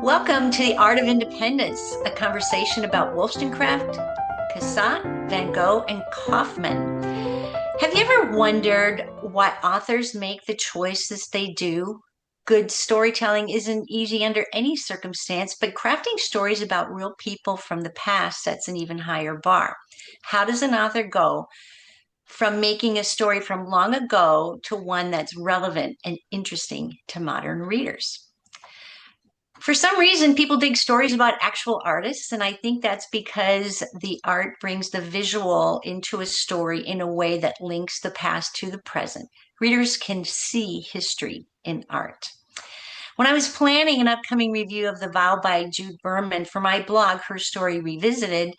Welcome to the Art of Independence, a conversation about Wollstonecraft, Cassatt, Van Gogh, and Kaufman. Have you ever wondered why authors make the choices they do? Good storytelling isn't easy under any circumstance, but crafting stories about real people from the past sets an even higher bar. How does an author go from making a story from long ago to one that's relevant and interesting to modern readers? For some reason, people dig stories about actual artists, and I think that's because the art brings the visual into a story in a way that links the past to the present. Readers can see history in art. When I was planning an upcoming review of The Vow by Jude Berman for my blog, Her Story Revisited,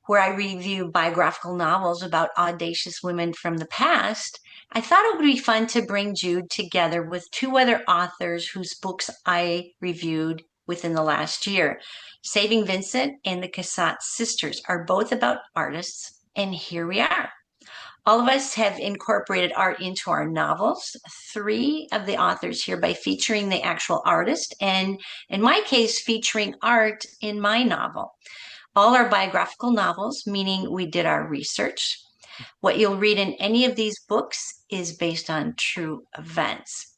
where I review biographical novels about audacious women from the past, I thought it would be fun to bring Jude together with two other authors whose books I reviewed within the last year. Saving Vincent and the Cassatt Sisters are both about artists, and here we are. All of us have incorporated art into our novels. Three of the authors here by featuring the actual artist, and in my case, featuring art in my novel. All are biographical novels, meaning we did our research. What you'll read in any of these books is based on true events.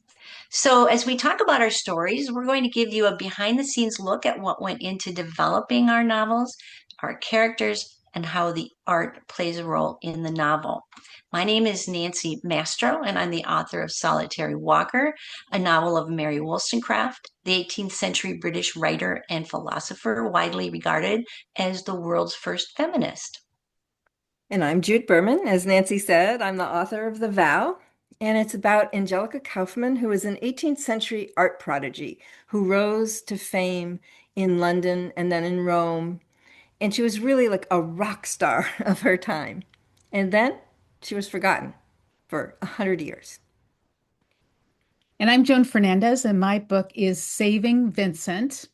So, as we talk about our stories, we're going to give you a behind the scenes look at what went into developing our novels, our characters, and how the art plays a role in the novel. My name is Nancy Mastro, and I'm the author of Solitary Walker, a novel of Mary Wollstonecraft, the 18th century British writer and philosopher widely regarded as the world's first feminist. And I'm Jude Berman. As Nancy said, I'm the author of The Vow, and it's about Angelica Kauffman, who was an 18th century art prodigy who rose to fame in London and then in Rome. And she was really like a rock star of her time. And then she was forgotten for 100 years. And I'm Joan Fernandez, and my book is Saving Vincent.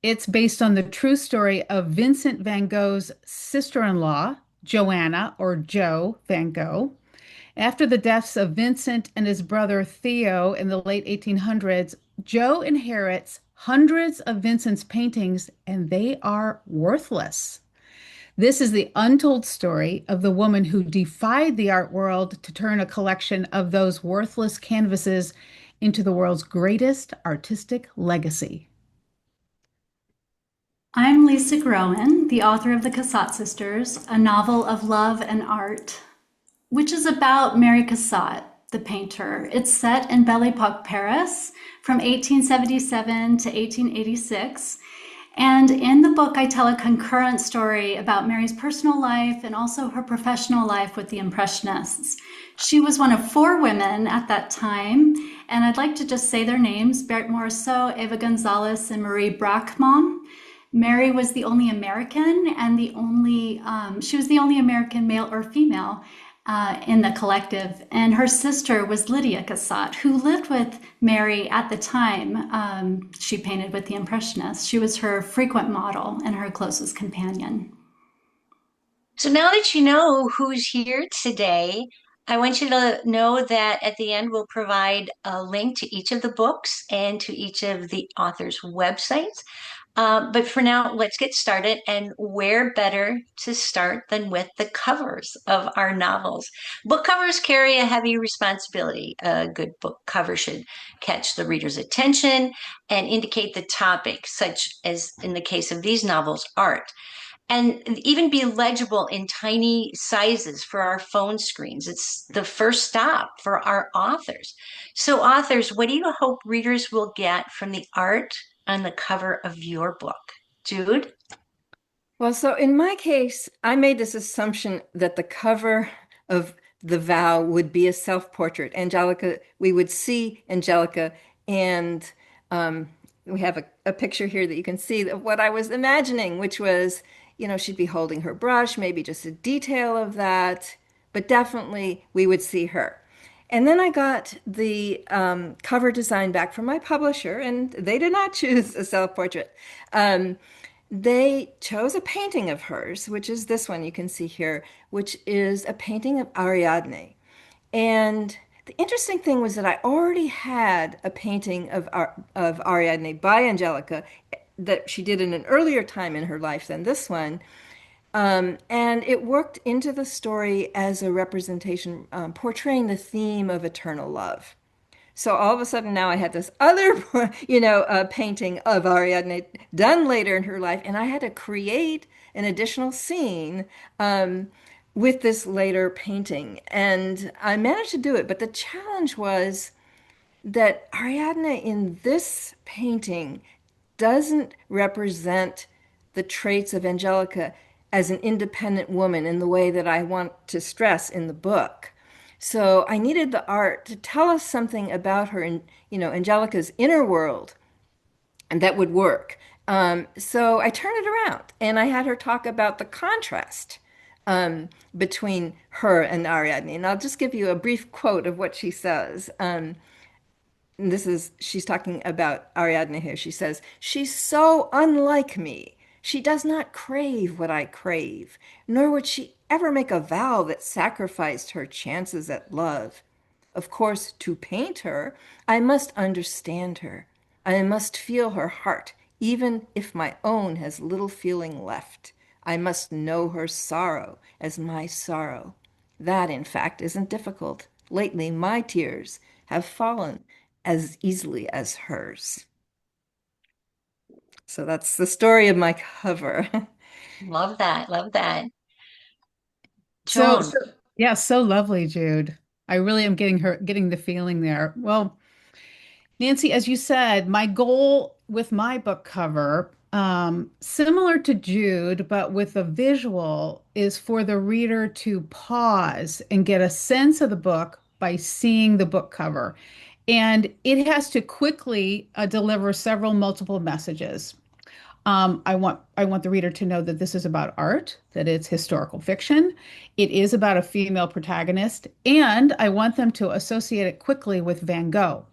It's based on the true story of Vincent van Gogh's sister-in-law, Joanna or Jo van Gogh. After the deaths of Vincent and his brother Theo in the late 1800s, Jo inherits hundreds of Vincent's paintings, and they are worthless. This is the untold story of the woman who defied the art world to turn a collection of those worthless canvases into the world's greatest artistic legacy. I'm Lisa Groen, the author of The Cassatt Sisters, a novel of love and art, which is about Mary Cassatt, the painter. It's set in Belle Epoque, Paris, from 1877 to 1886. And in the book, I tell a concurrent story about Mary's personal life and also her professional life with the Impressionists. She was one of four women at that time, and I'd like to just say their names: Berthe Morisot, Eva Gonzalez, and Marie Bracquemond. Mary was the only American and she was the only American male or female in the collective. And her sister was Lydia Cassatt, who lived with Mary at the time she painted with the Impressionists. She was her frequent model and her closest companion. So now that you know who's here today, I want you to know that at the end we'll provide a link to each of the books and to each of the authors' websites. But for now, let's get started. And where better to start than with the covers of our novels? Book covers carry a heavy responsibility. A good book cover should catch the reader's attention and indicate the topic, such as in the case of these novels, art, and even be legible in tiny sizes for our phone screens. It's the first stop for our authors. So, authors, what do you hope readers will get from the art on the cover of your book? Jude? Well, so in my case, I made this assumption that the cover of The Vow would be a self-portrait. Angelica, we would see Angelica, and we have a picture here that you can see of what I was imagining, which was, she'd be holding her brush, maybe just a detail of that, but definitely we would see her. And then I got the cover design back from my publisher, and they did not choose a self-portrait. They chose a painting of hers, which is this one you can see here, which is a painting of Ariadne. And the interesting thing was that I already had a painting of Ariadne by Angelica that she did in an earlier time in her life than this one. And it worked into the story as a representation, portraying the theme of eternal love. So all of a sudden now I had this other, painting of Ariadne done later in her life, and I had to create an additional scene with this later painting, and I managed to do it. But the challenge was that Ariadne in this painting doesn't represent the traits of Angelica as an independent woman in the way that I want to stress in the book. So I needed the art to tell us something about her and, Angelica's inner world, and that would work. So I turned it around and I had her talk about the contrast between her and Ariadne. And I'll just give you a brief quote of what she says. She's talking about Ariadne here. She says, "She's so unlike me. She does not crave what I crave, nor would she ever make a vow that sacrificed her chances at love. Of course, to paint her, I must understand her. I must feel her heart, even if my own has little feeling left. I must know her sorrow as my sorrow. That, in fact, isn't difficult. Lately, my tears have fallen as easily as hers." So that's the story of my cover. Love that. Love that. So, Joan. so yeah, so lovely, Jude. I really am getting the feeling there. Well, Nancy, as you said, my goal with my book cover, similar to Jude, but with a visual, is for the reader to pause and get a sense of the book by seeing the book cover. And it has to quickly deliver several multiple messages. I want the reader to know that this is about art, that it's historical fiction. It is about a female protagonist, and I want them to associate it quickly with Van Gogh.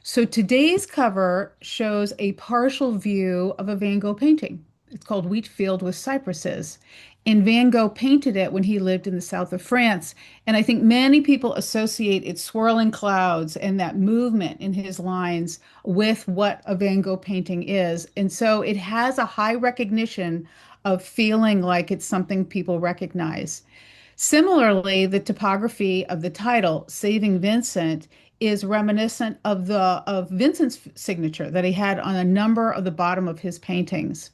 So today's cover shows a partial view of a Van Gogh painting. It's called Wheat Field with Cypresses. And Van Gogh painted it when he lived in the south of France. And I think many people associate its swirling clouds and that movement in his lines with what a Van Gogh painting is. And so it has a high recognition of feeling like it's something people recognize. Similarly, the typography of the title, Saving Vincent, is reminiscent of Vincent's signature that he had on a number of the bottom of his paintings.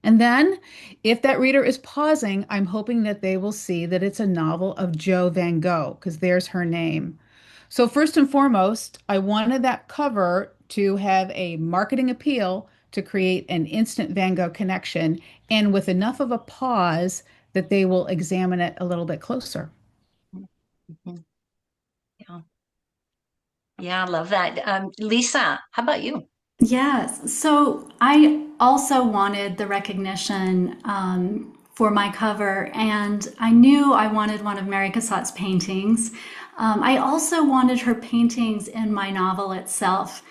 And then, if that reader is pausing, I'm hoping that they will see that it's a novel of Jo Van Gogh, because there's her name. So first and foremost, I wanted that cover to have a marketing appeal to create an instant Van Gogh connection, and with enough of a pause that they will examine it a little bit closer. Mhm. Yeah. Yeah, I love that. Lisa, how about you? Yes. So I also wanted the recognition for my cover, and I knew I wanted one of Mary Cassatt's paintings. I also wanted her paintings in my novel itself,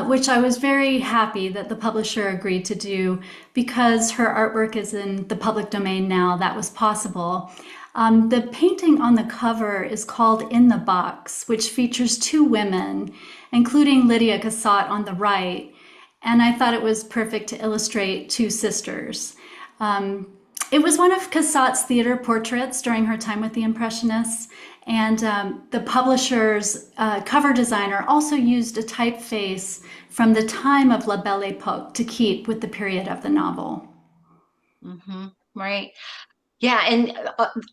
which I was very happy that the publisher agreed to do because her artwork is in the public domain now. That was possible. The painting on the cover is called In the Box, which features two women, including Lydia Cassatt on the right. And I thought it was perfect to illustrate two sisters. It was one of Cassatt's theater portraits during her time with the Impressionists. And the publisher's cover designer also used a typeface from the time of La Belle Époque to keep with the period of the novel. Right. Yeah, and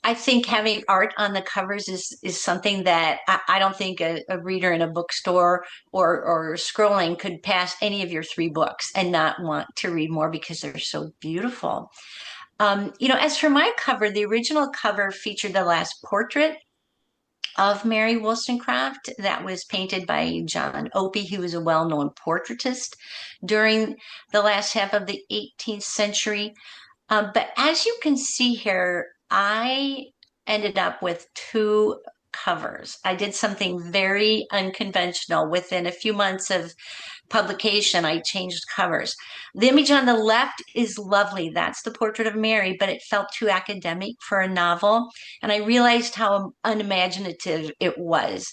I think having art on the covers is something that I don't think a reader in a bookstore or scrolling could pass any of your three books and not want to read more because they're so beautiful. As for my cover, the original cover featured the last portrait of Mary Wollstonecraft that was painted by John Opie, who was a well-known portraitist during the last half of the 18th century. But as you can see here, I ended up with two covers. I did something very unconventional. Within a few months of publication, I changed covers. The image on the left is lovely. That's the portrait of Mary, but it felt too academic for a novel. And I realized how unimaginative it was.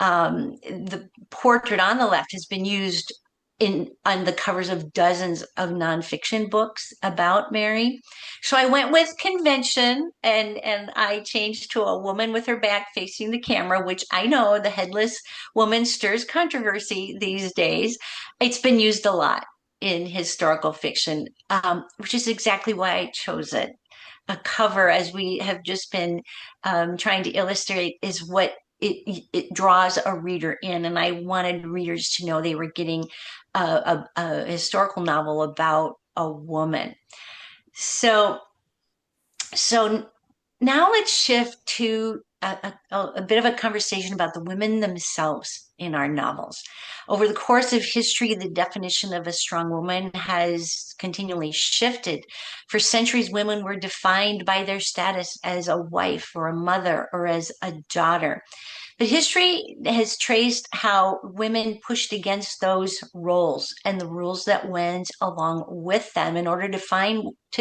The portrait on the left has been used in on the covers of dozens of nonfiction books about Mary. So I went with convention and I changed to a woman with her back facing the camera, which I know the headless woman stirs controversy these days. It's been used a lot in historical fiction, which is exactly why I chose it. A cover, as we have just been trying to illustrate, is what it draws a reader in, and I wanted readers to know they were getting a historical novel about a woman. So, so now let's shift to a bit of a conversation about the women themselves in our novels. Over the course of history, the definition of a strong woman has continually shifted. For centuries, women were defined by their status as a wife or a mother or as a daughter. But history has traced how women pushed against those roles and the rules that went along with them in order to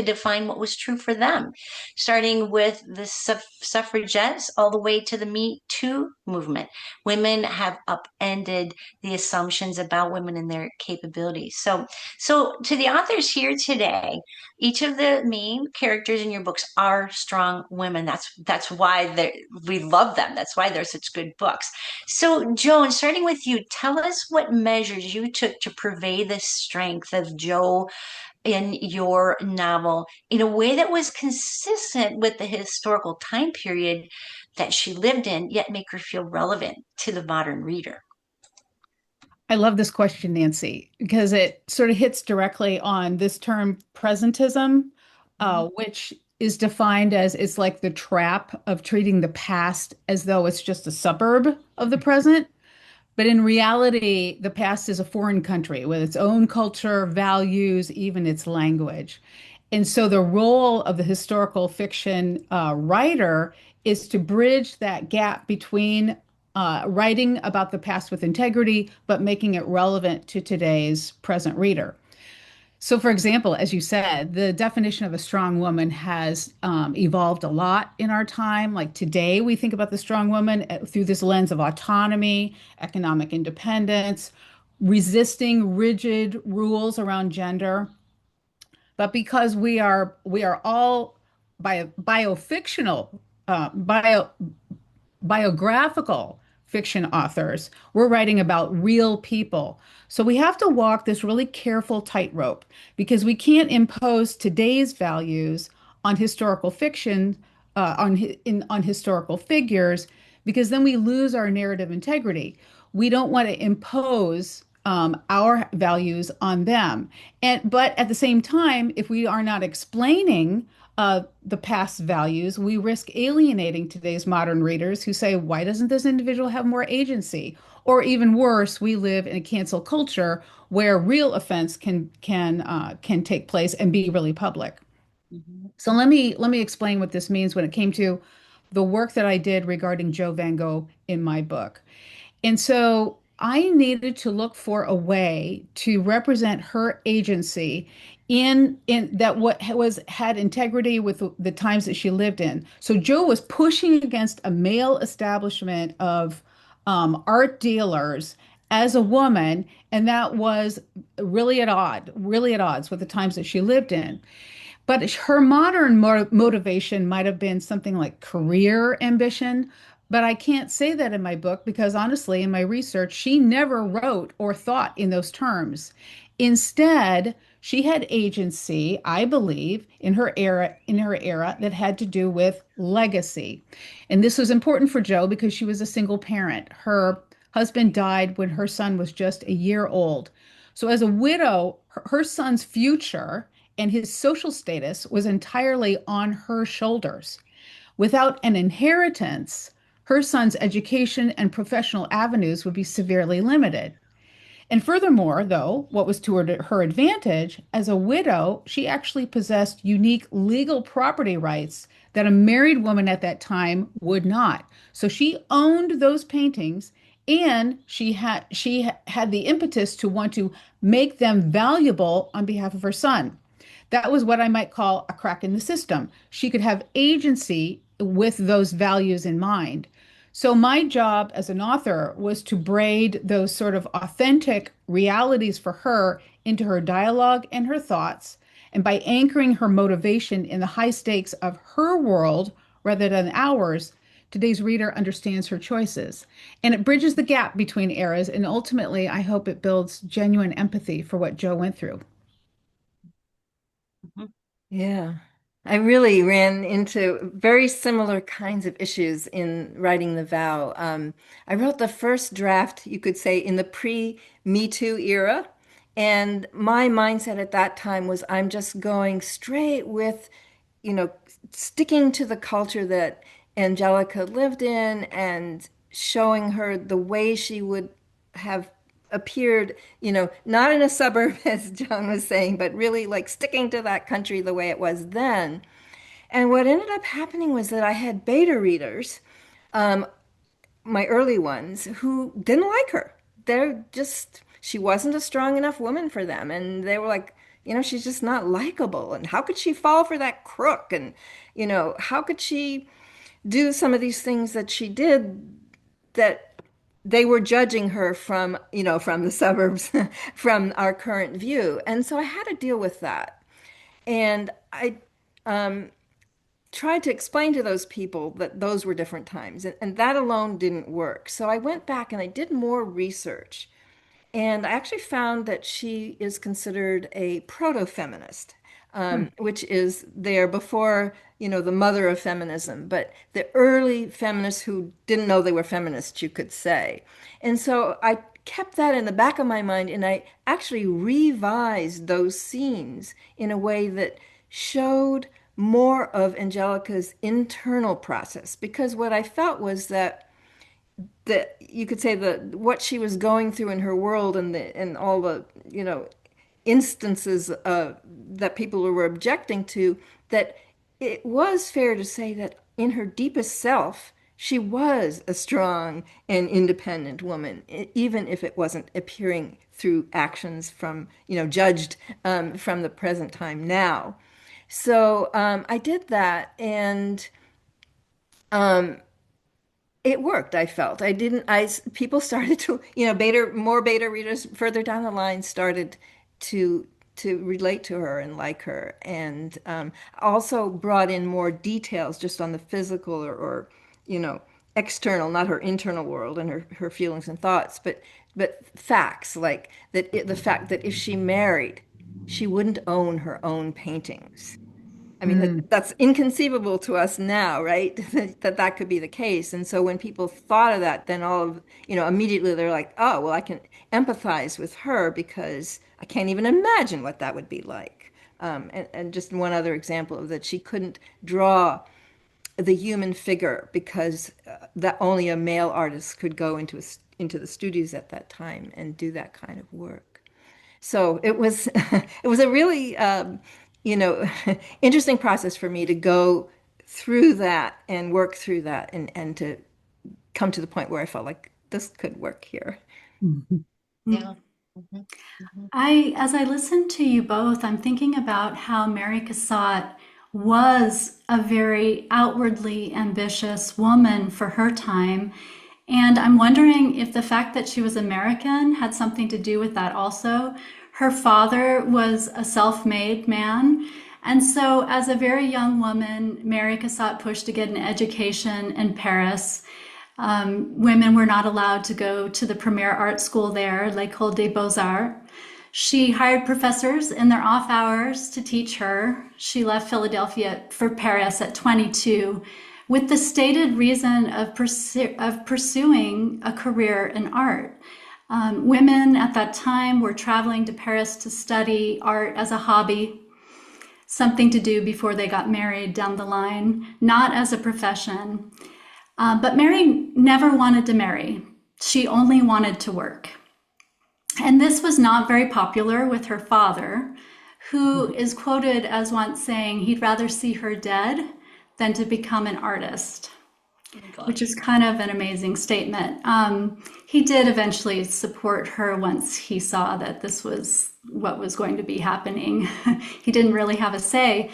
define what was true for them, starting with the suffragettes all the way to the Me Too movement. Women have upended the assumptions about women and their capabilities. So to the authors here today, each of the main characters in your books are strong women. That's why we love them. That's why they're such good books. So, Joan, starting with you, tell us what measures you took to purvey the strength of Jo in your novel in a way that was consistent with the historical time period that she lived in, yet make her feel relevant to the modern reader. I love this question, Nancy, because it sort of hits directly on this term presentism, Mhm. which is defined as it's like the trap of treating the past as though it's just a suburb of the present. But in reality, the past is a foreign country with its own culture, values, even its language. And so the role of the historical fiction writer is to bridge that gap between writing about the past with integrity, but making it relevant to today's present reader. So, for example, as you said, the definition of a strong woman has evolved a lot in our time. Like today, we think about the strong woman through this lens of autonomy, economic independence, resisting rigid rules around gender. But because we are all biofictional, biographical fiction authors. We're writing about real people. So we have to walk this really careful tightrope because we can't impose today's values on historical fiction, on historical figures, because then we lose our narrative integrity. We don't want to impose our values on them. But at the same time, if we are not explaining the past values, we risk alienating today's modern readers who say, why doesn't this individual have more agency? Or even worse, we live in a cancel culture where real offense can take place and be really public. Mhm. So let me explain what this means when it came to the work that I did regarding Jo Van Gogh in my book. And so I needed to look for a way to represent her agency in that what was had integrity with the times that she lived in. So Jo was pushing against a male establishment of art dealers as a woman, and that was really at odds with the times that she lived in. But her modern motivation might have been something like career ambition. But I can't say that in my book because honestly, in my research, she never wrote or thought in those terms. Instead, she had agency, I believe, in her era that had to do with legacy. And this was important for Jo because she was a single parent. Her husband died when her son was just a year old. So as a widow, her son's future and his social status was entirely on her shoulders. Without an inheritance, her son's education and professional avenues would be severely limited. And furthermore, though, what was to her advantage, as a widow, she actually possessed unique legal property rights that a married woman at that time would not. So she owned those paintings and she had the impetus to want to make them valuable on behalf of her son. That was what I might call a crack in the system. She could have agency with those values in mind. So my job as an author was to braid those sort of authentic realities for her into her dialogue and her thoughts. And by anchoring her motivation in the high stakes of her world rather than ours, today's reader understands her choices. And it bridges the gap between eras. And ultimately, I hope it builds genuine empathy for what Jo went through. Mhm. Yeah. I really ran into very similar kinds of issues in writing The Vow. I wrote the first draft, you could say, in the pre-Me Too era. And my mindset at that time was I'm just going straight with, you know, sticking to the culture that Angelica lived in and showing her the way she would have appeared, not in a suburb, as John was saying, but really like sticking to that country the way it was then. And what ended up happening was that I had beta readers, my early ones, who didn't like her. She wasn't a strong enough woman for them. And they were like, she's just not likable. And how could she fall for that crook? And, how could she do some of these things that she did that they were judging her from, from the suburbs, from our current view. And so I had to deal with that. And I tried to explain to those people that those were different times, and that alone didn't work. So I went back and I did more research. And I actually found that she is considered a proto-feminist, Hmm. which is there before, the mother of feminism, but the early feminists who didn't know they were feminists, you could say. And so I kept that in the back of my mind, and I actually revised those scenes in a way that showed more of Angelica's internal process. Because what I felt was that you could say that what she was going through in her world and all the instances that people were objecting to, that it was fair to say that in her deepest self she was a strong and independent woman, even if it wasn't appearing through actions from judged from the present time now. So I did that, and it worked. I felt I didn't. People started to, more beta readers further down the line started to relate to her and like her, and also brought in more details just on the physical or external, not her internal world and her feelings and thoughts, but facts like the fact that if she married, she wouldn't own her own paintings. I mean, Hmm. that's inconceivable to us now, right? That could be the case. And so when people thought of that, then immediately they're like, oh, well, I can empathize with her because I can't even imagine what that would be like. And just one other example of that, she couldn't draw the human figure because that only a male artist could go into the studios at that time and do that kind of work. So it was it was a really you know interesting process for me to go through that and work through that and to come to the point where I felt like this could work here. Mhm. Yeah. Mhm. Mhm. As I listen to you both, I'm thinking about how Mary Cassatt was a very outwardly ambitious woman for her time. And I'm wondering if the fact that she was American had something to do with that also. Her father was a self-made man. And so, as a very young woman, Mary Cassatt pushed to get an education in Paris. Women were not allowed to go to the premier art school there, L'École des Beaux-Arts. She hired professors in their off hours to teach her. She left Philadelphia for Paris at 22 with the stated reason of pursuing a career in art. Women at that time were traveling to Paris to study art as a hobby, something to do before they got married down the line, not as a profession. But Mary never wanted to marry. She only wanted to work. And this was not very popular with her father, who is quoted as once saying he'd rather see her dead than to become an artist, Oh my which gosh. is kind of an amazing statement. He did eventually support her once he saw that this was what was going to be happening. He didn't really have a say.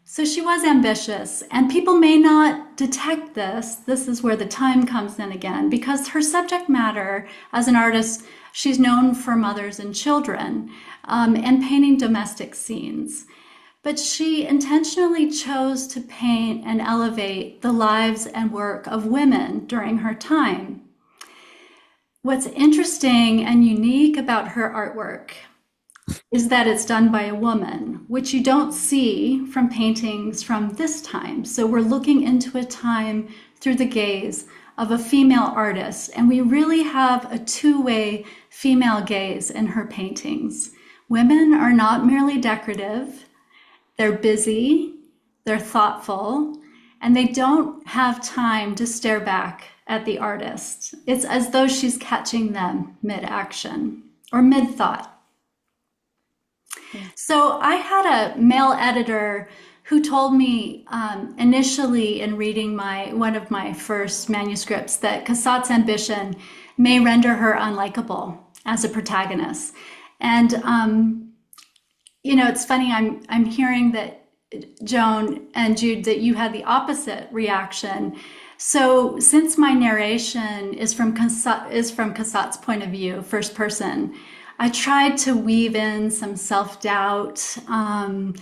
So she was ambitious, and people may not detect this. This is where the time comes in again, because her subject matter as an artist, she's known for mothers and children and painting domestic scenes. But she intentionally chose to paint and elevate the lives and work of women during her time. What's interesting and unique about her artwork is that it's done by a woman, which you don't see from paintings from this time. So we're looking into a time through the gaze of a female artist, and we really have a two-way female gaze in her paintings. Women are not merely decorative, they're busy, they're thoughtful, and they don't have time to stare back at the artist. It's as though she's catching them mid-action or mid-thought. So I had a male editor who told me initially in reading one of my first manuscripts that Cassatt's ambition may render her unlikable as a protagonist. And it's funny. I'm hearing that Joan and Jude, that you had the opposite reaction. So since my narration is from Cassatt's point of view, first person, I tried to weave in some self-doubt and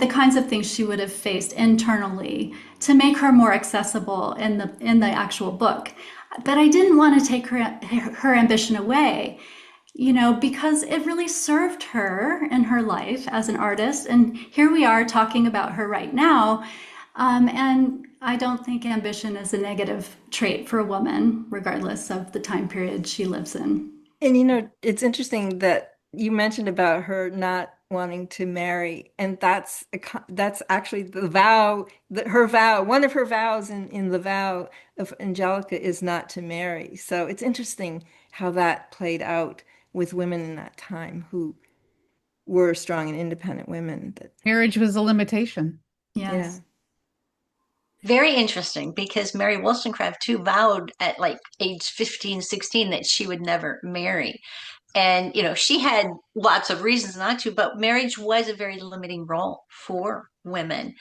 the kinds of things she would have faced internally to make her more accessible in the actual book. But I didn't want to take her ambition away, because it really served her in her life as an artist. And here we are talking about her right now. And I don't think ambition is a negative trait for a woman, regardless of the time period she lives in. And it's interesting that you mentioned about her not wanting to marry, and that's actually the vow, her vow, one of her vows in the vow of Angelica is not to marry. So it's interesting how that played out with women in that time who were strong and independent women. Marriage was a limitation. Yes. Very interesting because Mary Wollstonecraft too vowed at like age 15, 16 that she would never marry. And, she had lots of reasons not to, but marriage was a very limiting role for women.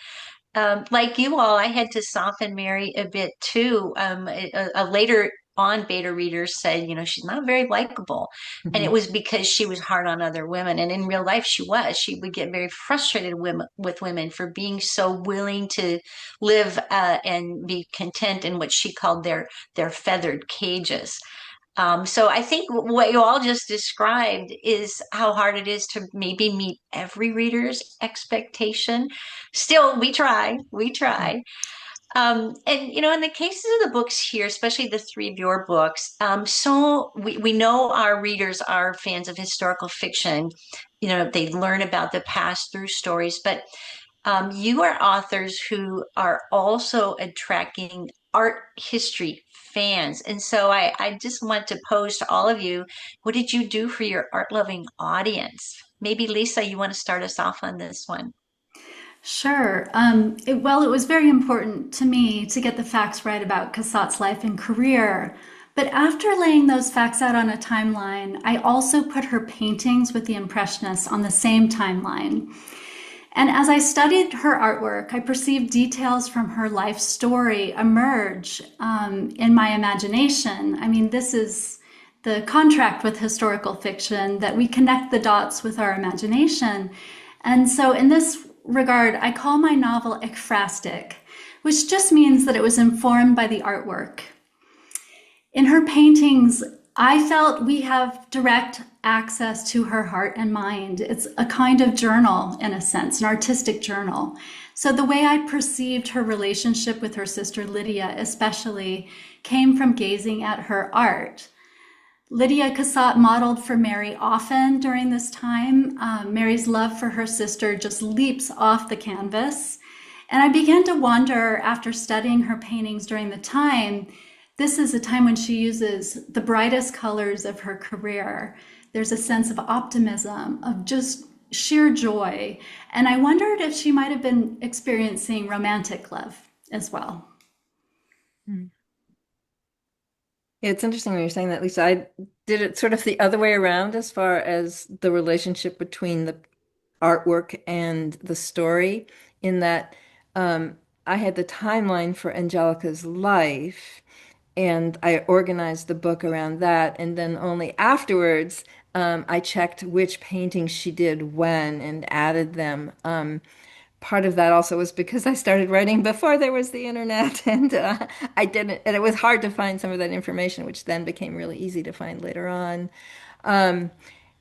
Like you all, I had to soften Mary a bit too. A later on beta reader said, she's not very likable. And it Mhm. was because she was hard on other women. And in real life, she was. She would get very frustrated with women for being so willing to live and be content in what she called their feathered cages. So I think what you all just described is how hard it is to maybe meet every reader's expectation. Still, we try. And in the cases of the books here, especially the three of your books, so we know our readers are fans of historical fiction. They learn about the past through stories, but you are authors who are also attracting art history fans. And so I just want to pose to all of you, what did you do for your art loving audience? Maybe Lisa, you want to start us off on this one? Sure. It was very important to me to get the facts right about Cassatt's life and career. But after laying those facts out on a timeline, I also put her paintings with the Impressionists on the same timeline. And as I studied her artwork, I perceived details from her life story emerge in my imagination. I mean, this is the contract with historical fiction, that we connect the dots with our imagination. And so in this regard, I call my novel ekphrastic, which just means that it was informed by the artwork. In her paintings, I felt we have direct access to her heart and mind. It's a kind of journal, in a sense, an artistic journal. So the way I perceived her relationship with her sister Lydia, especially, came from gazing at her art. Lydia Cassatt modeled for Mary often during this time. Mary's love for her sister just leaps off the canvas. And I began to wonder, after studying her paintings during the time, this is a time when she uses the brightest colors of her career. There's a sense of optimism, of just sheer joy. And I wondered if she might have been experiencing romantic love as well. It's interesting when you're saying that, Lisa. I did it sort of the other way around as far as the relationship between the artwork and the story, in that I had the timeline for Angelica's life, and I organized the book around that. And then only afterwards, I checked which paintings she did when and added them. Part of that also was because I started writing before there was the internet, and I didn't, and it was hard to find some of that information, which then became really easy to find later on. Um,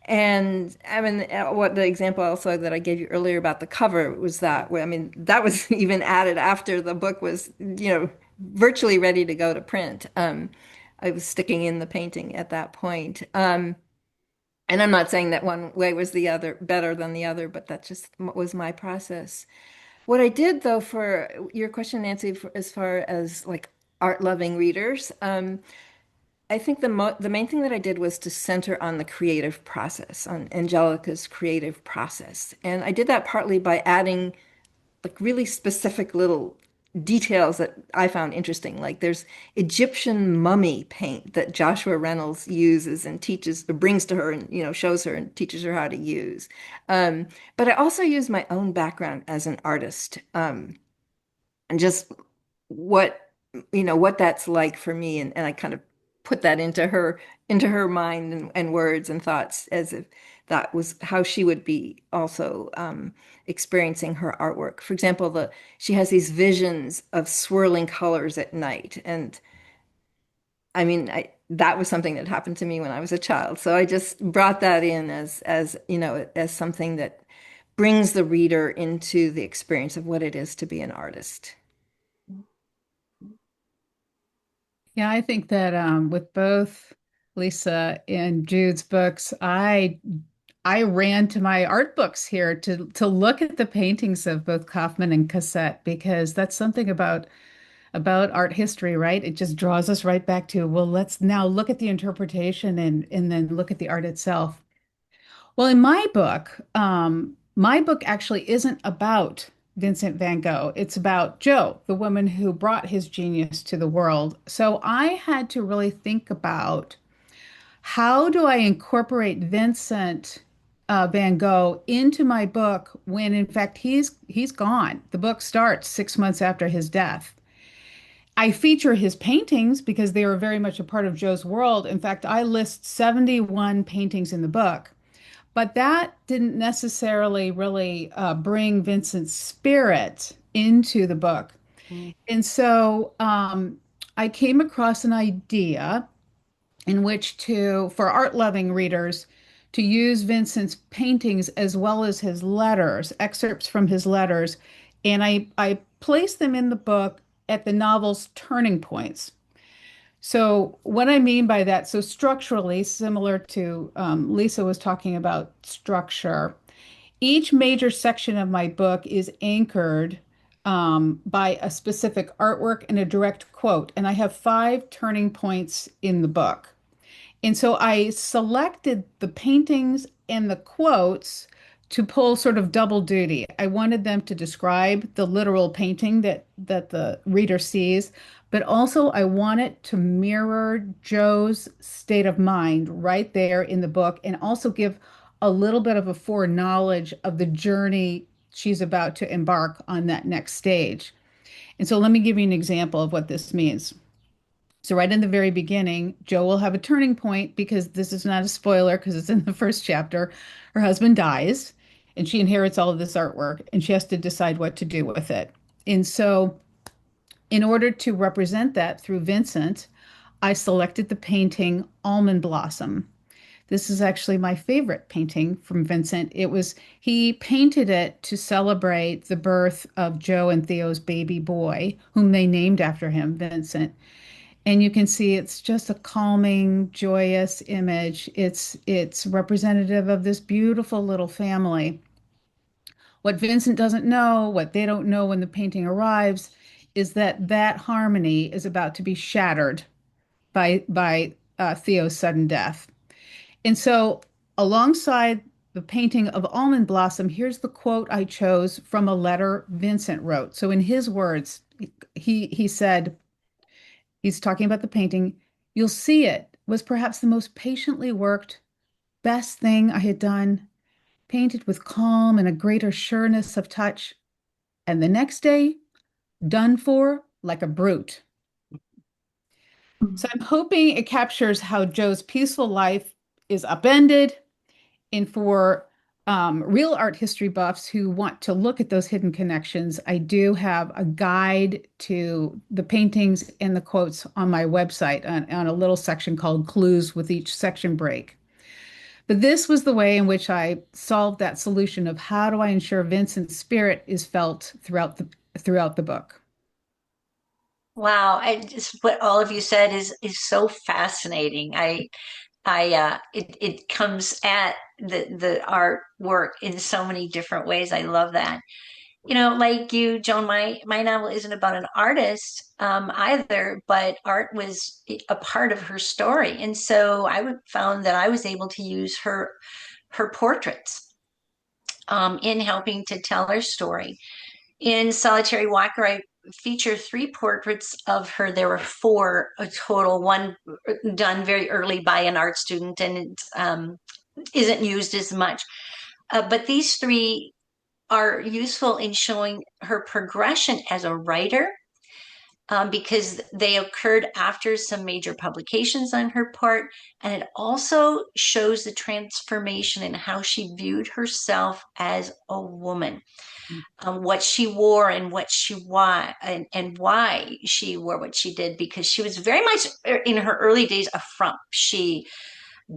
and I mean, what the example also that I gave you earlier about the cover was that, I mean, that was even added after the book was, virtually ready to go to print. I was sticking in the painting at that point. And I'm not saying that one way was the other better than the other, but that just was my process. What I did, though, for your question, Nancy, as far as like art loving readers, I think the main thing that I did was to center on the creative process, on Angelica's creative process. And I did that partly by adding like really specific little details that I found interesting. Like there's Egyptian mummy paint that Joshua Reynolds uses and teaches, or brings to her and shows her and teaches her how to use. But I also use my own background as an artist, and just what what that's like for me, and I kind of put that into her mind and words and thoughts as if that was how she would be also experiencing her artwork. For example, the she has these visions of swirling colors at night, and I mean, that was something that happened to me when I was a child. So I just brought that in as something that brings the reader into the experience of what it is to be an artist. Yeah, I think that with both Lisa and Jude's books, I ran to my art books here to look at the paintings of both Kaufman and Cassatt because that's something about art history, right? It just draws us right back to, well, let's now look at the interpretation and then look at the art itself. Well, in my book actually isn't about Vincent van Gogh. It's about Jo, the woman who brought his genius to the world. So I had to really think about how do I incorporate Vincent van Gogh into my book when in fact he's gone. The book starts 6 months after his death. I feature his paintings because they are very much a part of Jo's world. In fact, I list 71 paintings in the book. But that didn't necessarily really bring Vincent's spirit into the book. Mm. And so I came across an idea in which for art loving readers, to use Vincent's paintings as well as his letters, excerpts from his letters. And I placed them in the book at the novel's turning points. So, what I mean by that, so structurally, similar to Lisa was talking about structure, each major section of my book is anchored by a specific artwork and a direct quote. And I have 5 turning points in the book. And so I selected the paintings and the quotes to pull sort of double duty. I wanted them to describe the literal painting that the reader sees, but also I want it to mirror Jo's state of mind right there in the book and also give a little bit of a foreknowledge of the journey she's about to embark on that next stage. And so let me give you an example of what this means. So right in the very beginning, Jo will have a turning point because this is not a spoiler because it's in the first chapter. Her husband dies and she inherits all of this artwork and she has to decide what to do with it. And so in order to represent that through Vincent, I selected the painting Almond Blossom. This is actually my favorite painting from Vincent. He painted it to celebrate the birth of Jo and Theo's baby boy, whom they named after him, Vincent. And you can see it's just a calming, joyous image. It's representative of this beautiful little family. What Vincent doesn't know, what they don't know when the painting arrives, is that that harmony is about to be shattered by Theo's sudden death. And so, alongside the painting of Almond Blossom, here's the quote I chose from a letter Vincent wrote. So, in his words, he said, he's talking about the painting. You'll see it was perhaps the most patiently worked, best thing I had done, painted with calm and a greater sureness of touch. And the next day, done for like a brute. So I'm hoping it captures how Joe's peaceful life is upended, and for real art history buffs who want to look at those hidden connections, I do have a guide to the paintings and the quotes on my website on a little section called Clues with each section break. But this was the way in which I solved that solution of how do I ensure Vincent's spirit is felt throughout the book. Wow, I just what all of you said is so fascinating. It comes at the artwork in so many different ways. I love that. Like you, Joan, my novel isn't about an artist either, but art was a part of her story, and so found that I was able to use her portraits in helping to tell her story. In Solitary Walker, I feature three portraits of her. There were four a total, one done very early by an art student, and it isn't used as much. But these three are useful in showing her progression as a writer because they occurred after some major publications on her part. And it also shows the transformation in how she viewed herself as a woman, what she wore and and why she wore what she did, because she was very much in her early days a frump. She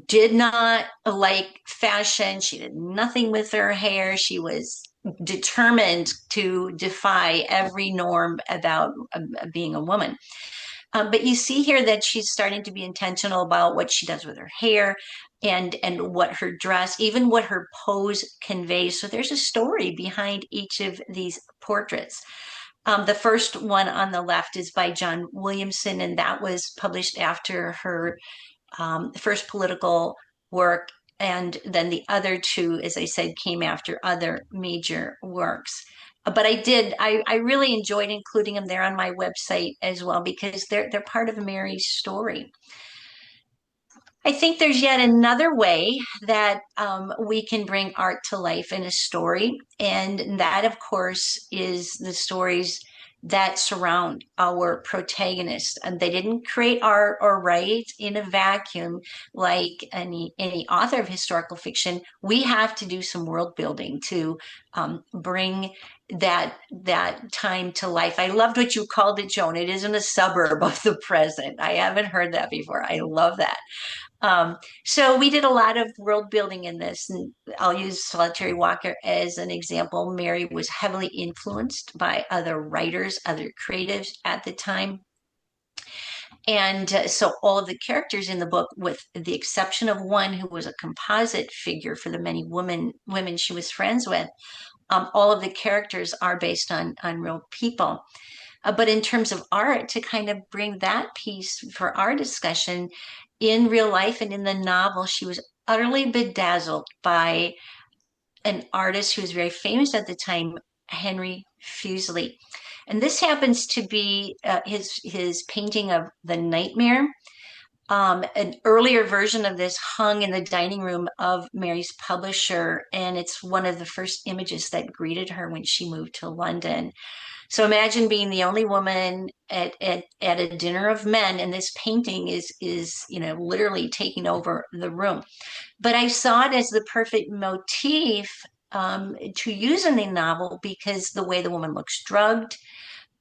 did not like fashion. She did nothing with her hair. She was determined to defy every norm about being a woman. But you see here that she's starting to be intentional about what she does with her hair and what her dress, even what her pose conveys. So there's a story behind each of these portraits. The first one on the left is by John Williamson, and that was published after her first political work. And then the other two, as I said, came after other major works. But I really enjoyed including them there on my website as well because they're part of Mary's story. I think there's yet another way that we can bring art to life in a story. And that, of course, is the stories that surround our protagonist. And they didn't create art or write in a vacuum like any author of historical fiction. We have to do some world building to bring that time to life. I loved what you called it, Joan. It isn't a suburb of the present. I haven't heard that before. I love that. So we did a lot of world building in this, and I'll use Solitary Walker as an example. Mary was heavily influenced by other writers, other creatives at the time. And so all of the characters in the book, with the exception of one who was a composite figure for the many women she was friends with, all of the characters are based on real people. But in terms of art, to kind of bring that piece for our discussion, in real life and in the novel, she was utterly bedazzled by an artist who was very famous at the time, Henry Fuseli. And this happens to be his painting of The Nightmare. An earlier version of this hung in the dining room of Mary's publisher, and it's one of the first images that greeted her when she moved to London. So imagine being the only woman at a dinner of men, and this painting is literally taking over the room. But I saw it as the perfect motif to use in the novel because the way the woman looks drugged,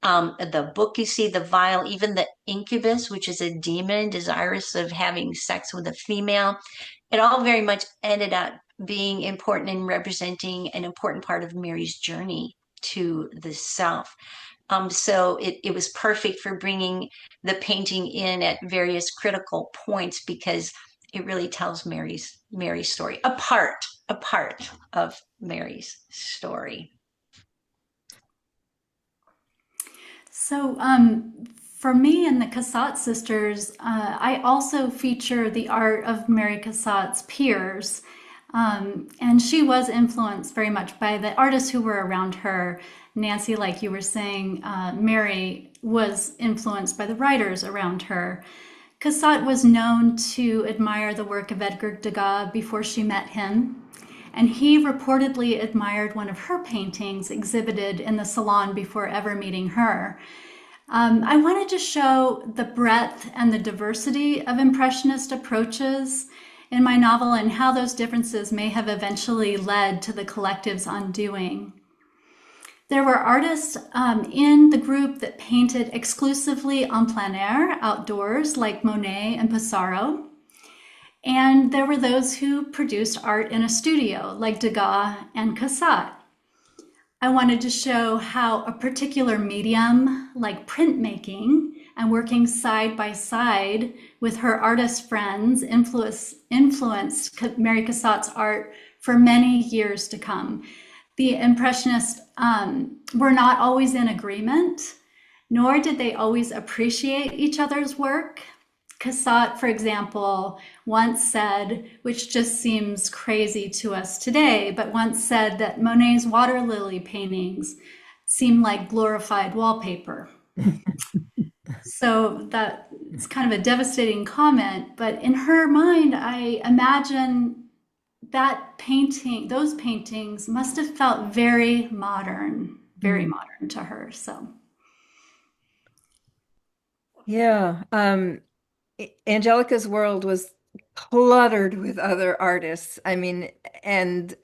the book you see, the vial, even the incubus, which is a demon desirous of having sex with a female, it all very much ended up being important and representing an important part of Mary's journey to the self. So it was perfect for bringing the painting in at various critical points because it really tells Mary's story, a part of Mary's story. So, for me and the Cassatt sisters, I also feature the art of Mary Cassatt's peers. And she was influenced very much by the artists who were around her. Nancy, like you were saying, Mary was influenced by the writers around her. Cassatt was known to admire the work of Edgar Degas before she met him. and he reportedly admired one of her paintings exhibited in the salon before ever meeting her. I wanted to show the breadth and the diversity of Impressionist approaches in my novel and how those differences may have eventually led to the collective's undoing. There were artists in the group that painted exclusively en plein air, outdoors, like Monet and Pissarro. And there were those who produced art in a studio, like Degas and Cassatt. I wanted to show how a particular medium, like printmaking, and working side by side with her artist friends influenced Mary Cassatt's art for many years to come. The Impressionists were not always in agreement, nor did they always appreciate each other's work. Cassatt, for example, once said, which just seems crazy to us today, but once said that Monet's water lily paintings seem like glorified wallpaper. So that's kind of a devastating comment, but in her mind, I imagine that painting, those paintings must have felt very modern to her. So, Yeah. Angelica's world was cluttered with other artists. I mean, and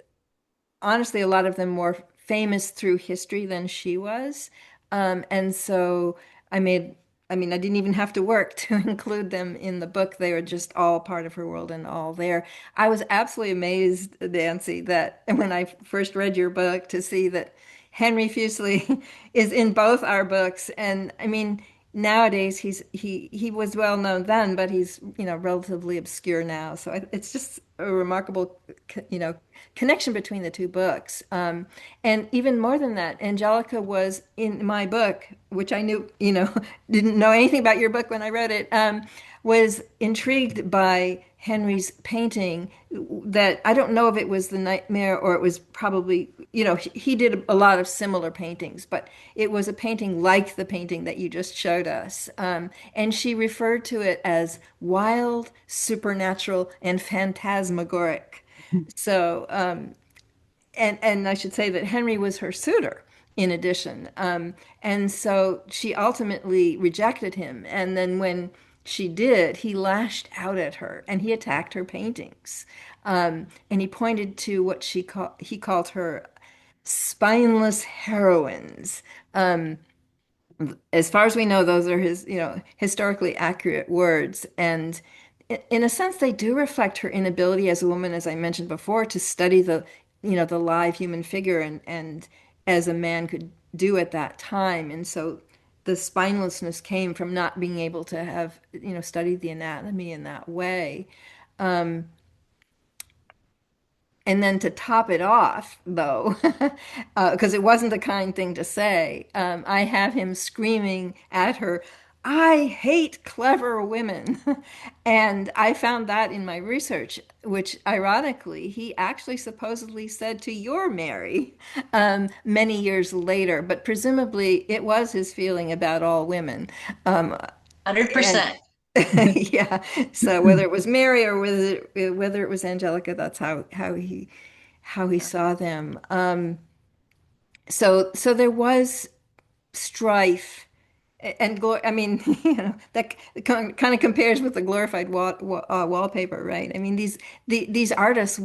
honestly, a lot of them more famous through history than she was. And so I mean, I didn't even have to work to include them in the book. They were just all part of her world and all there. I was absolutely amazed, Nancy, that when I first read your book to see that Henry Fuseli is in both our books. And I mean, nowadays he was well known then, but he's, relatively obscure now. So it's just a remarkable, connection between the two books. And even more than that, Angelica was in my book, which I knew, didn't know anything about your book when I read it, was intrigued by Henry's painting that I don't know if it was The Nightmare or it was probably, he did a lot of similar paintings, but it was a painting like the painting that you just showed us. And she referred to it as wild, supernatural, and phantasmagoric. So, and I should say that Henry was her suitor in addition. And so she ultimately rejected him. And then when she did, he lashed out at her and he attacked her paintings. And he pointed to what he called her spineless heroines. As far as we know, those are his, historically accurate words. And in a sense, they do reflect her inability as a woman, as I mentioned before, to study the live human figure and as a man could do at that time. And so the spinelessness came from not being able to have, studied the anatomy in that way. And then to top it off, though, because it wasn't a kind thing to say, I have him screaming at her, I hate clever women. And I found that in my research, which ironically, he actually supposedly said to your Mary many years later, but presumably it was his feeling about all women. And 100%. yeah. So whether it was Mary or whether it was Angelica, that's how he saw them. So there was strife and I mean, that kind of compares with the glorified wallpaper, right? I mean, these artists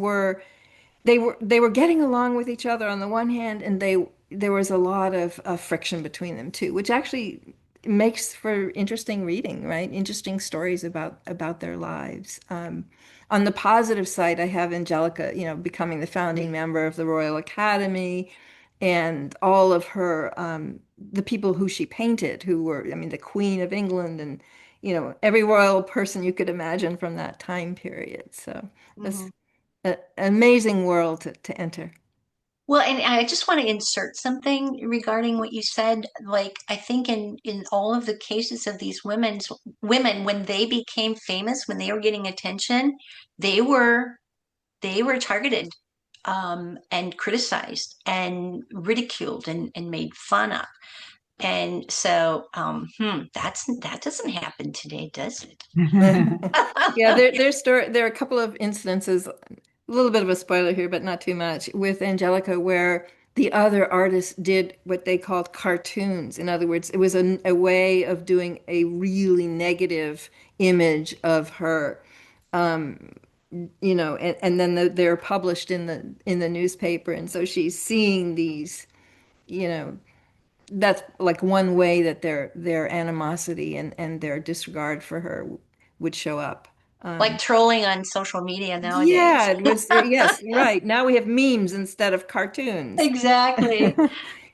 they were getting along with each other on the one hand, and there was a lot of friction between them too, which actually makes for interesting reading, right? Interesting stories about their lives. On the positive side, I have Angelica, becoming the founding member of the Royal Academy, and all of her the people who she painted, who were, I mean, the Queen of England, and every royal person you could imagine from that time period. So it's Mhm. an amazing world to enter. Well, and I just want to insert something regarding what you said. Like, I think in all of the cases of these women, when they became famous, when they were getting attention, they were they were targeted and criticized and ridiculed and made fun of. And so, that doesn't happen today, does it? Yeah, there are a couple of incidences little bit of a spoiler here, but not too much, with Angelica, where the other artists did what they called cartoons. In other words, it was a way of doing a really negative image of her, and then they're published in the newspaper, and so she's seeing these, you know, that's like one way that their animosity and their disregard for her would show up. Like trolling on social media nowadays. Yeah, it was, yes, right. Now we have memes instead of cartoons. Exactly.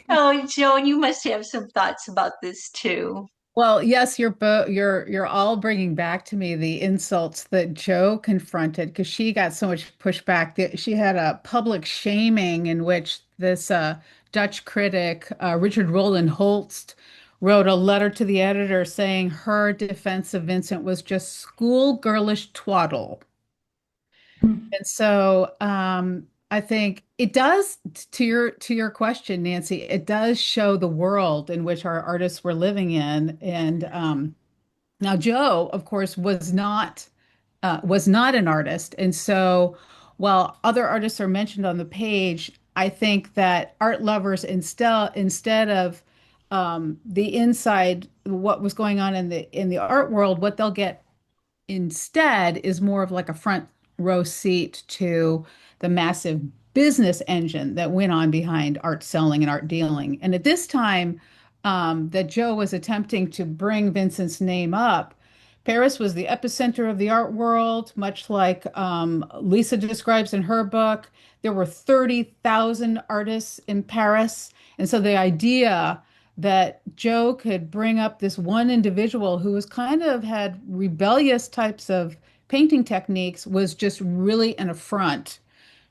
Oh, Joan, you must have some thoughts about this too. Well, yes, you're all bringing back to me the insults that Joe confronted because she got so much pushback that she had a public shaming in which this Dutch critic Richard Roland Holst wrote a letter to the editor saying her defense of Vincent was just schoolgirlish twaddle. And so I think it does, to your question, Nancy, it does show the world in which our artists were living in. And now Joe, of course, was not an artist. And so while other artists are mentioned on the page, I think that art lovers instead of the inside, what was going on in the art world, what they'll get instead is more of like a front row seat to the massive business engine that went on behind art selling and art dealing. And at this time that Joe was attempting to bring Vincent's name up, Paris was the epicenter of the art world, much like Lisa describes in her book. There were 30,000 artists in Paris. And so the idea that Joe could bring up this one individual who was kind of had rebellious types of painting techniques was just really an affront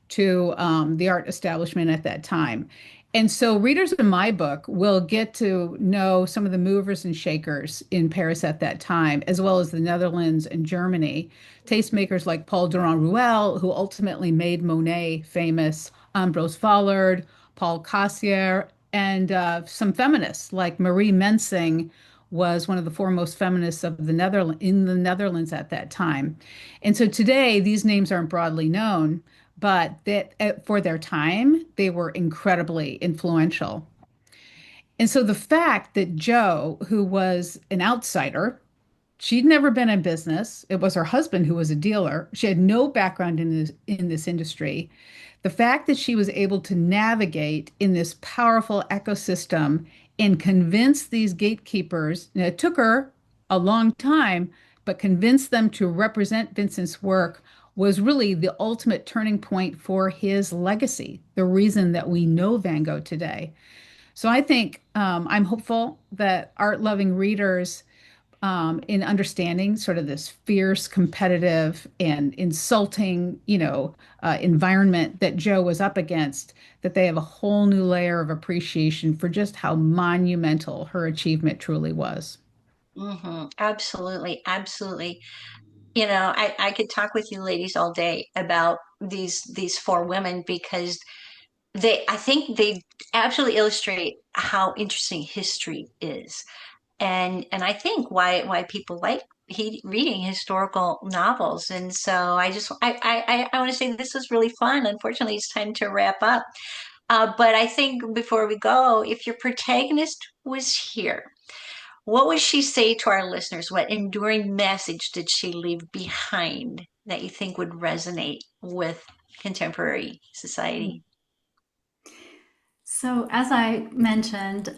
to the art establishment at that time. And so readers of my book will get to know some of the movers and shakers in Paris at that time, as well as the Netherlands and Germany. Tastemakers like Paul Durand-Ruel, who ultimately made Monet famous, Ambrose Vollard, Paul Cassier, and some feminists like Marie Mensing was one of the foremost feminists of the Netherlands at that time. And so today, these names aren't broadly known, but that for their time, they were incredibly influential. And so the fact that Joe, who was an outsider, she'd never been in business. It was her husband who was a dealer. She had no background in this industry. The fact that she was able to navigate in this powerful ecosystem and convince these gatekeepers, and it took her a long time, but convince them to represent Vincent's work was really the ultimate turning point for his legacy, the reason that we know Van Gogh today. So I think I'm hopeful that art-loving readers in understanding sort of this fierce, competitive, and insulting, environment that Joe was up against, that they have a whole new layer of appreciation for just how monumental her achievement truly was. Absolutely, absolutely. I could talk with you ladies all day about these four women because I think they absolutely illustrate how interesting history is. And I think why people like reading historical novels. And so I want to say this was really fun. Unfortunately, it's time to wrap up. But I think before we go, if your protagonist was here, what would she say to our listeners? What enduring message did she leave behind that you think would resonate with contemporary society? So, as I mentioned,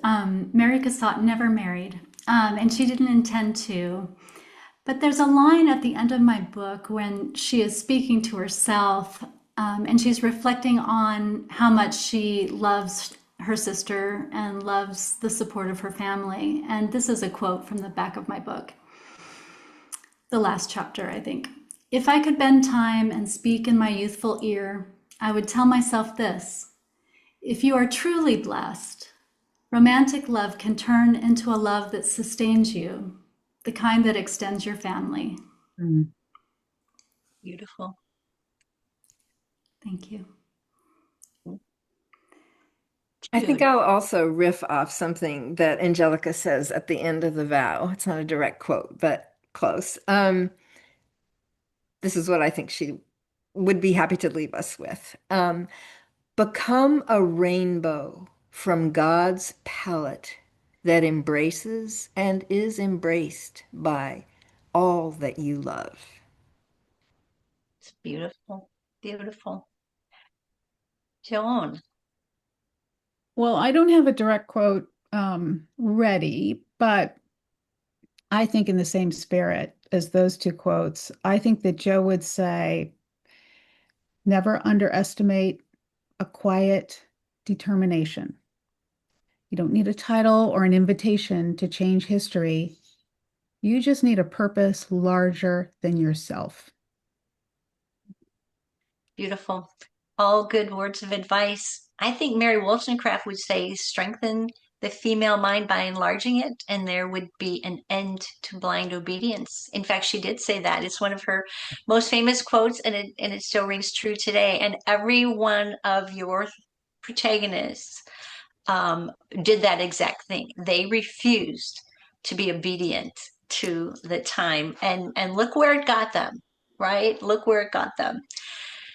Mary Cassatt never married, and she didn't intend to. But there's a line at the end of my book when she is speaking to herself, and she's reflecting on how much she loves her sister and loves the support of her family. And this is a quote from the back of my book, the last chapter, I think. If I could bend time and speak in my youthful ear, I would tell myself this: if you are truly blessed, romantic love can turn into a love that sustains you, the kind that extends your family. Mm. Beautiful. Thank you. I think I'll also riff off something that Angelica says at the end of the vow. It's not a direct quote, but close. This is what I think she would be happy to leave us with. Become a rainbow from God's palette that embraces and is embraced by all that you love. It's beautiful, beautiful. Joan. Well, I don't have a direct quote ready, but I think in the same spirit as those two quotes, I think that Joe would say, never underestimate a quiet determination. You don't need a title or an invitation to change history. You just need a purpose larger than yourself. Beautiful. All good words of advice. I think Mary Wollstonecraft would say, strengthen the female mind by enlarging it, and there would be an end to blind obedience. In fact, she did say that. It's one of her most famous quotes, and it still rings true today. And every one of your protagonists did that exact thing. They refused to be obedient to the time, and look where it got them, right? Look where it got them.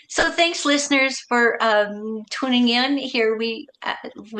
So thanks, listeners, for tuning in here. We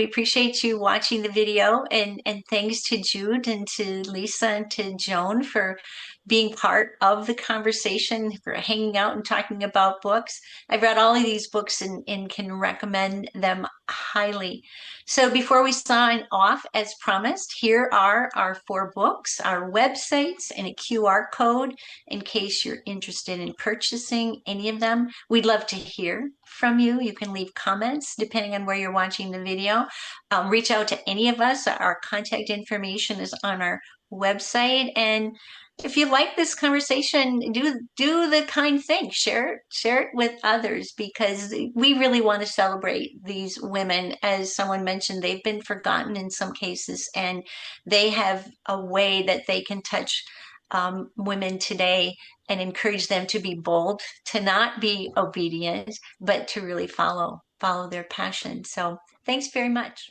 appreciate you watching the video, and thanks to Jude and to Lisa and to Joan for being part of the conversation, for hanging out and talking about books. I've read all of these books and can recommend them highly. So before we sign off, as promised, here are our 4 books, our websites, and a QR code in case you're interested in purchasing any of them. We'd love to hear from you. You can leave comments depending on where you're watching the video. Reach out to any of us. Our contact information is on our website. And if you like this conversation, do the kind thing. Share it with others, because we really want to celebrate these women. As someone mentioned, they've been forgotten in some cases, and they have a way that they can touch women today and encourage them to be bold, to not be obedient, but to really follow their passion. So thanks very much.